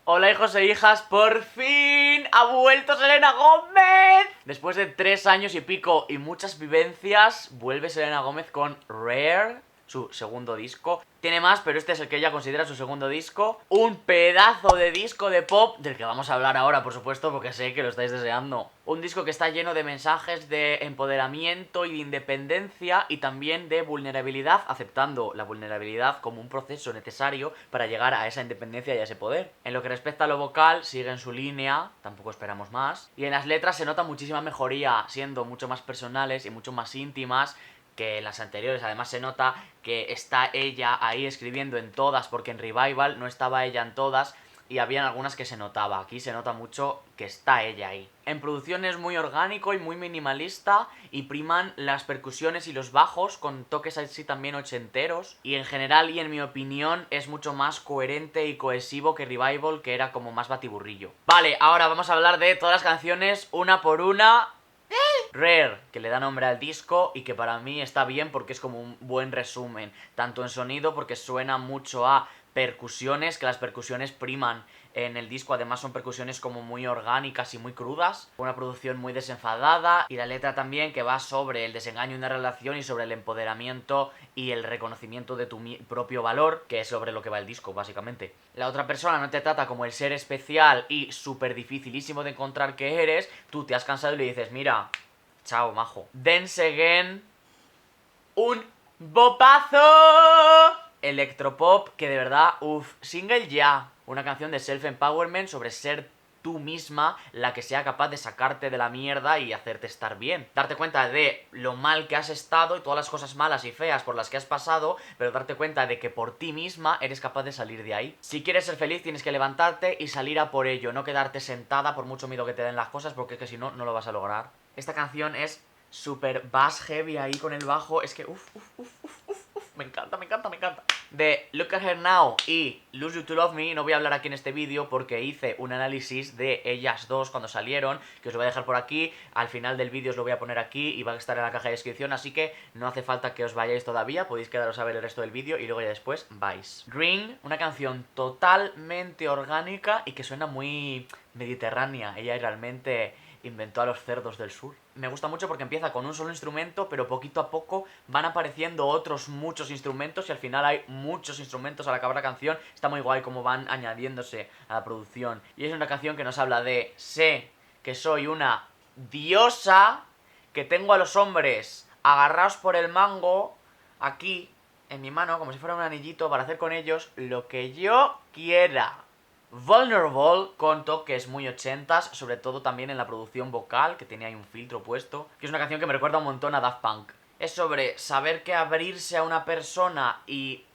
Hola hijos e hijas, por fin ha vuelto Selena Gómez. Después de 3 años y pico y muchas vivencias, vuelve Selena Gómez con Rare, su segundo disco. Tiene más, pero este es el que ella considera su segundo disco. Un pedazo de disco de pop, del que vamos a hablar ahora, por supuesto, porque sé que lo estáis deseando. Un disco que está lleno de mensajes de empoderamiento y de independencia y también de vulnerabilidad, aceptando la vulnerabilidad como un proceso necesario para llegar a esa independencia y a ese poder. En lo que respecta a lo vocal, sigue en su línea, tampoco esperamos más. Y en las letras se nota muchísima mejoría, siendo mucho más personales y mucho más íntimas que en las anteriores. Además se nota que está ella ahí escribiendo en todas, porque en Revival no estaba ella en todas y habían algunas que se notaba. Aquí se nota mucho que está ella ahí. En producción es muy orgánico y muy minimalista y priman las percusiones y los bajos con toques así también ochenteros. Y en general y en mi opinión es mucho más coherente y cohesivo que Revival, que era como más batiburrillo. Vale, ahora vamos a hablar de todas las canciones una por una. Rare, que le da nombre al disco y que para mí está bien porque es como un buen resumen, tanto en sonido porque suena mucho a percusiones, que las percusiones priman en el disco, además son percusiones como muy orgánicas y muy crudas, una producción muy desenfadada y la letra también que va sobre el desengaño de una relación y sobre el empoderamiento y el reconocimiento de tu propio valor, que es sobre lo que va el disco básicamente. La otra persona no te trata como el ser especial y súper dificilísimo de encontrar que eres, tú te has cansado y le dices, mira, chao, majo. Dance Again. Un bopazo electropop que de verdad, single ya. Una canción de self-empowerment sobre ser tú misma la que sea capaz de sacarte de la mierda y hacerte estar bien. Darte cuenta de lo mal que has estado y todas las cosas malas y feas por las que has pasado, pero darte cuenta de que por ti misma eres capaz de salir de ahí. Si quieres ser feliz tienes que levantarte y salir a por ello, no quedarte sentada por mucho miedo que te den las cosas, porque es que si no, no lo vas a lograr. Esta canción es super bass heavy ahí con el bajo, es que me encanta, me encanta, me encanta. De Look at Her Now y Lose You to Love Me no voy a hablar aquí en este vídeo porque hice un análisis de ellas dos cuando salieron, que os lo voy a dejar por aquí, al final del vídeo os lo voy a poner aquí y va a estar en la caja de descripción, así que no hace falta que os vayáis todavía, podéis quedaros a ver el resto del vídeo y luego ya después vais. Green, una canción totalmente orgánica y que suena muy mediterránea, ella realmente inventó a los cerdos del sur. Me gusta mucho porque empieza con un solo instrumento, pero poquito a poco van apareciendo otros muchos instrumentos y al final hay muchos instrumentos al acabar la canción. Está muy guay como van añadiéndose a la producción. Y es una canción que nos habla de sé que soy una diosa, que tengo a los hombres agarrados por el mango aquí en mi mano, como si fuera un anillito, para hacer con ellos lo que yo quiera. Vulnerable, con toques muy ochentas, sobre todo también en la producción vocal, que tenía ahí un filtro puesto, que es una canción que me recuerda un montón a Daft Punk. Es sobre saber que abrirse a una persona y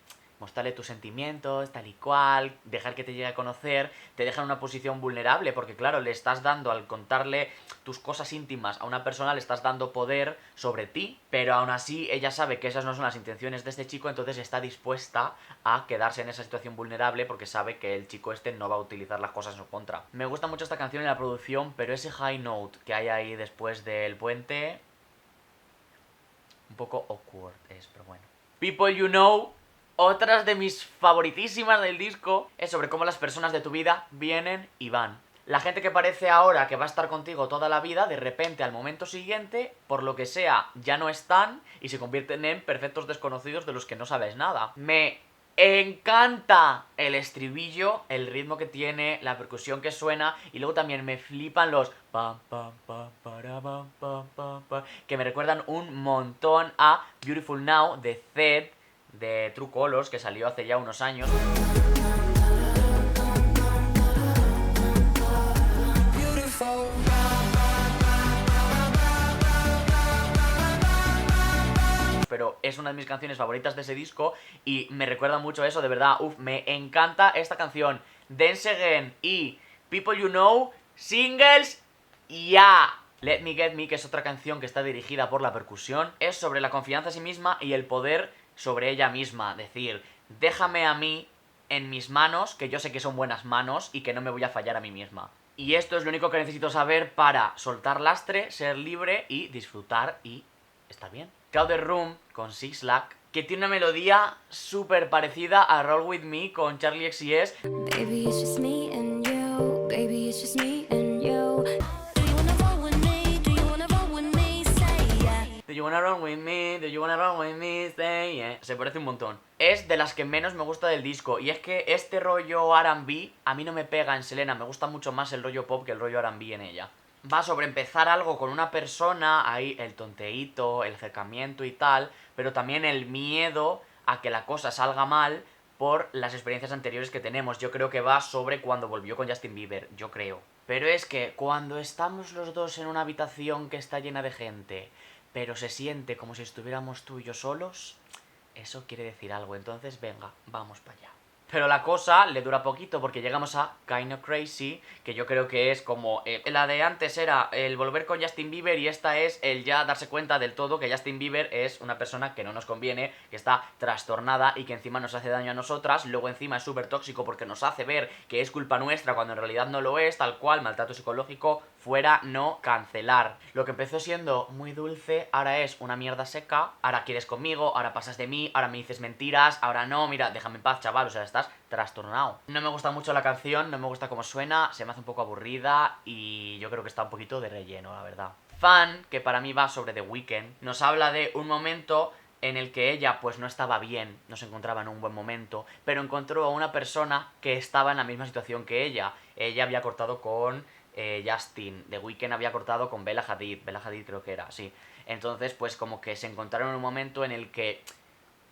mostrarle tus sentimientos, tal y cual, dejar que te llegue a conocer, te deja en una posición vulnerable, porque claro, le estás dando, al contarle tus cosas íntimas a una persona, le estás dando poder sobre ti, pero aún así ella sabe que esas no son las intenciones de este chico, entonces está dispuesta a quedarse en esa situación vulnerable porque sabe que el chico este no va a utilizar las cosas en su contra. Me gusta mucho esta canción y la producción, pero ese high note que hay ahí después del puente, un poco awkward es, pero bueno. People You Know. Otras de mis favoritísimas del disco es sobre cómo las personas de tu vida vienen y van. La gente que parece ahora que va a estar contigo toda la vida, de repente al momento siguiente, por lo que sea, ya no están y se convierten en perfectos desconocidos de los que no sabes nada. Me encanta el estribillo, el ritmo que tiene, la percusión que suena y luego también me flipan los pam pam pam para pam pam pam pam, que me recuerdan un montón a Beautiful Now de Zed, de True Colors, que salió hace ya unos años. Pero es una de mis canciones favoritas de ese disco y me recuerda mucho a eso, de verdad, me encanta esta canción. Dance Again y People You Know, singles, ya. Let Me Get Me, que es otra canción que está dirigida por la percusión, es sobre la confianza en sí misma y el poder sobre ella misma, decir, déjame a mí en mis manos, que yo sé que son buenas manos y que no me voy a fallar a mí misma. Y esto es lo único que necesito saber para soltar lastre, ser libre y disfrutar y estar bien. Crowded Room con Six Lack, que tiene una melodía súper parecida a Roll With Me con Charlie XCX. Baby, it's just me and you. it's just me and you. Do you wanna roll with me? Do you wanna roll with me? Say yeah. Do you wanna run with me? Do you wanna run with me? Say yeah. Se parece un montón. Es de las que menos me gusta del disco. Y es que este rollo R&B a mí no me pega en Selena. Me gusta mucho más el rollo pop que el rollo R&B en ella. Va sobre empezar algo con una persona, ahí el tonteíto, el acercamiento y tal, pero también el miedo a que la cosa salga mal por las experiencias anteriores que tenemos. Yo creo que va sobre cuando volvió con Justin Bieber, yo creo. Pero es que cuando estamos los dos en una habitación que está llena de gente, pero se siente como si estuviéramos tú y yo solos, eso quiere decir algo. Entonces, venga, vamos para allá. Pero la cosa le dura poquito porque llegamos a Kinda Crazy, que yo creo que es como... la de antes era el volver con Justin Bieber y esta es el ya darse cuenta del todo que Justin Bieber es una persona que no nos conviene, que está trastornada y que encima nos hace daño a nosotras, luego encima es súper tóxico porque nos hace ver que es culpa nuestra cuando en realidad no lo es, tal cual, maltrato psicológico, fuera, no, cancelar. Lo que empezó siendo muy dulce, ahora es una mierda seca, ahora quieres conmigo, ahora pasas de mí, ahora me dices mentiras, ahora no, mira, déjame en paz, chaval, o sea, estás trastornado. No me gusta mucho la canción, no me gusta cómo suena, se me hace un poco aburrida y yo creo que está un poquito de relleno, la verdad. Fan, que para mí va sobre The Weeknd, nos habla de un momento en el que ella pues no estaba bien, no se encontraba en un buen momento, pero encontró a una persona que estaba en la misma situación que ella. Ella había cortado con Justin, The Weeknd había cortado con Bella Hadid creo que era, sí. Entonces pues como que se encontraron en un momento en el que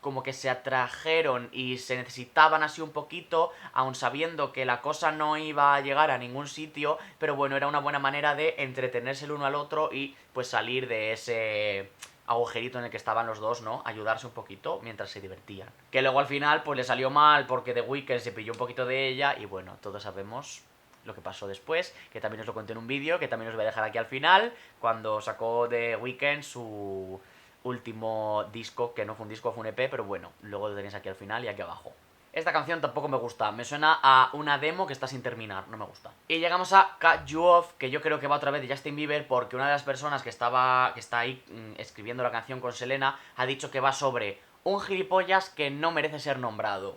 como que se atrajeron y se necesitaban así un poquito, aun sabiendo que la cosa no iba a llegar a ningún sitio, pero bueno, era una buena manera de entretenerse el uno al otro y pues salir de ese agujerito en el que estaban los dos, ¿no? Ayudarse un poquito mientras se divertían. Que luego al final pues le salió mal porque The Weeknd se pilló un poquito de ella y bueno, todos sabemos lo que pasó después, que también os lo conté en un vídeo, que también os voy a dejar aquí al final, cuando sacó The Weeknd su último disco, que no fue un disco, fue un EP, pero bueno, luego lo tenéis aquí al final y aquí abajo. Esta canción tampoco me gusta, me suena a una demo que está sin terminar, no me gusta. Y llegamos a Cut You Off, que yo creo que va otra vez de Justin Bieber, porque una de las personas que está ahí escribiendo la canción con Selena ha dicho que va sobre un gilipollas que no merece ser nombrado.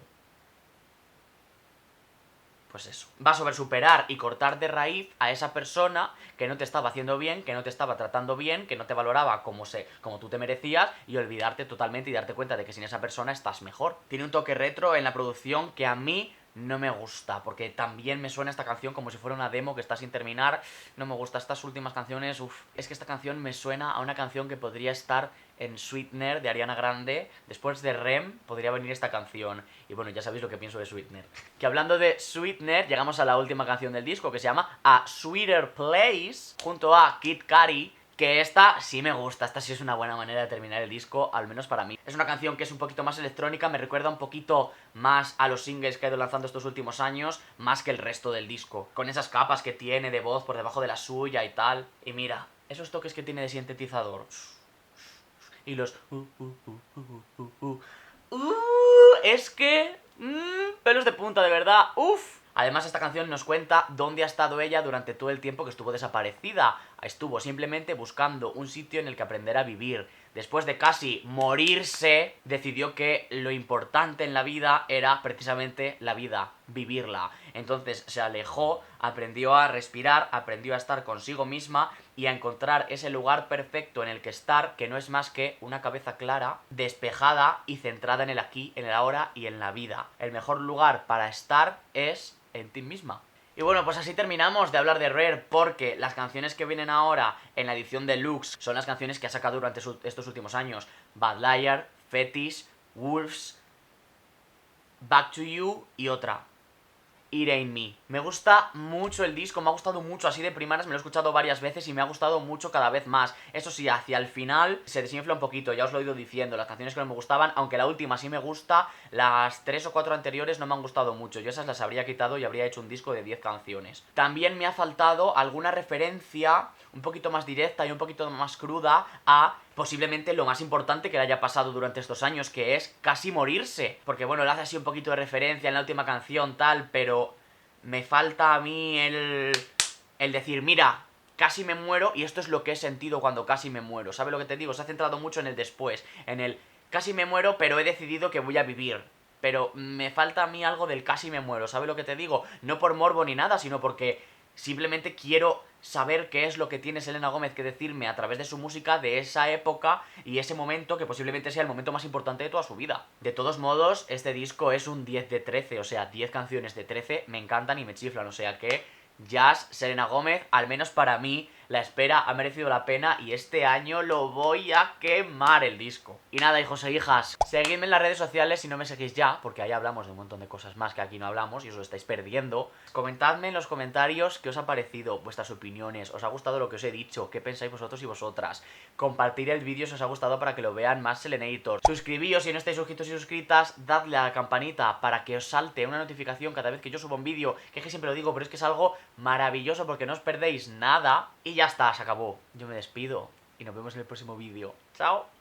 Pues eso. Va sobre superar y cortar de raíz a esa persona que no te estaba haciendo bien, que no te estaba tratando bien, que no te valoraba como tú te merecías, y olvidarte totalmente y darte cuenta de que sin esa persona estás mejor. Tiene un toque retro en la producción que a mí no me gusta, porque también me suena esta canción como si fuera una demo que está sin terminar. No me gusta estas últimas canciones, es que esta canción me suena a una canción que podría estar en Sweetener de Ariana Grande. Después de Rem podría venir esta canción. Y bueno, ya sabéis lo que pienso de Sweetener. Que hablando de Sweetener, llegamos a la última canción del disco, que se llama A Sweeter Place, junto a Kid Cudi, que esta sí me gusta, esta sí es una buena manera de terminar el disco, al menos para mí. Es una canción que es un poquito más electrónica, me recuerda un poquito más a los singles que ha ido lanzando estos últimos años, más que el resto del disco. Con esas capas que tiene de voz por debajo de la suya y tal. Y mira, esos toques que tiene de sintetizador. Y los... es que... pelos de punta, de verdad. Además, esta canción nos cuenta dónde ha estado ella durante todo el tiempo que estuvo desaparecida. Estuvo simplemente buscando un sitio en el que aprender a vivir. Después de casi morirse, decidió que lo importante en la vida era precisamente la vida, vivirla. Entonces se alejó, aprendió a respirar, aprendió a estar consigo misma y a encontrar ese lugar perfecto en el que estar, que no es más que una cabeza clara, despejada y centrada en el aquí, en el ahora y en la vida. El mejor lugar para estar es en ti misma. Y bueno, pues así terminamos de hablar de Rare, porque las canciones que vienen ahora en la edición deluxe son las canciones que ha sacado durante estos últimos años. Bad Liar, Fetish, Wolves, Back to You y otra, It Ain't Me. Me gusta mucho el disco, me ha gustado mucho, así de primeras me lo he escuchado varias veces y me ha gustado mucho cada vez más. Eso sí, hacia el final se desinfla un poquito, ya os lo he ido diciendo, las canciones que no me gustaban, aunque la última sí me gusta, las 3 o 4 anteriores no me han gustado mucho, yo esas las habría quitado y habría hecho un disco de 10 canciones. También me ha faltado alguna referencia un poquito más directa y un poquito más cruda a posiblemente lo más importante que le haya pasado durante estos años, que es casi morirse. Porque bueno, le hace así un poquito de referencia en la última canción, tal, pero me falta a mí el decir, mira, casi me muero y esto es lo que he sentido cuando casi me muero. ¿Sabes lo que te digo? Se ha centrado mucho en el después, en el casi me muero, pero he decidido que voy a vivir. Pero me falta a mí algo del casi me muero, ¿sabes lo que te digo? No por morbo ni nada, sino porque Simplemente quiero saber qué es lo que tiene Selena Gómez que decirme a través de su música de esa época y ese momento que posiblemente sea el momento más importante de toda su vida. De todos modos, este disco es un 10 de 13, o sea, 10 canciones de 13 me encantan y me chiflan, o sea que Jazz, Selena Gómez, al menos para mí, la espera ha merecido la pena y este año lo voy a quemar el disco. Y nada, hijos e hijas, seguidme en las redes sociales si no me seguís ya, porque ahí hablamos de un montón de cosas más que aquí no hablamos y os lo estáis perdiendo. Comentadme en los comentarios qué os ha parecido, vuestras opiniones, os ha gustado lo que os he dicho, qué pensáis vosotros y vosotras. Compartir el vídeo si os ha gustado para que lo vean más Selenators. Suscribíos si no estáis suscritos y suscritas, dadle a la campanita para que os salte una notificación cada vez que yo subo un vídeo, que es que siempre lo digo, pero es que es algo maravilloso porque no os perdéis nada. Y ya está, se acabó. Yo me despido y nos vemos en el próximo vídeo. ¡Chao!